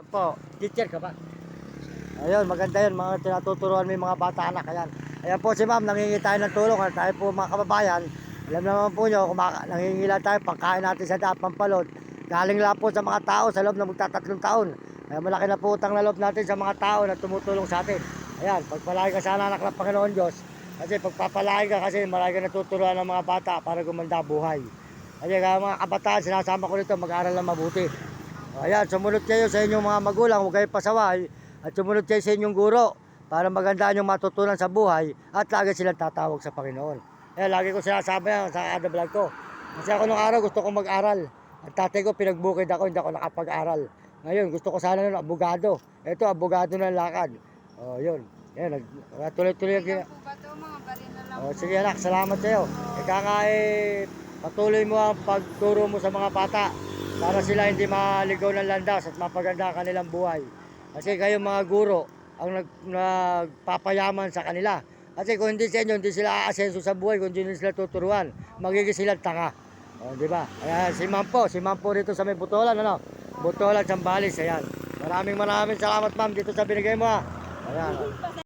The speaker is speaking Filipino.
Yan po, teacher ka ba? Ayun, maganda yun, mga tinatuturuan mo yung mga bata anak, ayan. Ayan po si ma'am, nangingi tayo ng tulong, tayo po mga kababayan. Alam naman po nyo, nangingi lang tayo, pagkain natin sa daap pampalot. Galing lang po sa mga tao sa loob na magtatatlong taon. Kaya malaki na po utang na loob natin sa mga tao na tumutulong sa atin. Ayan, pagpalain ka sana anak ng Panginoon Diyos. Kasi pagpapalain ka kasi marami ka natuturuan ng mga bata para gumanda buhay. Kasi kaya mga kabataan, sinasama ko nito, mag-aral na mabuti. Ayan, sumunod kayo sa inyong mga magulang, huwag kayong pasaway. At sumunod kayo sa inyong guro para magandaan yung matutunan sa buhay at lagi silang tatawag sa Panginoon. Ayan, lagi ko sinasabi yan sa kada vlog ko. Kasi ako nung araw gusto kong mag-aral. At tatay ko pinagbukid ako, hindi ako nakapag-aral. Ngayon, gusto ko sana ng abogado. Ito, abogado ng lakad. O, yun. Ayan, tuloy-tuloy yung Ilan po ba ito? Mga baril na lang po. sige anak, salamat sa'yo. Ika nga patuloy mo ang pagturo mo sa mga bata para sila hindi maligaw ng landas at mapaganda ang kanilang buhay. Kasi kayo mga guro ang nagpapayaman sa kanila. Kasi kung hindi sa inyo, hindi sila aasenso sa buhay, kung hindi sila tuturuan, magiging sila tanga. O, di ba? Ayan, si Ma'am po rito sa may Butolan, ano? Butolan, Zambales, ayan. Maraming salamat ma'am dito sa binigay mo ha. Ayan.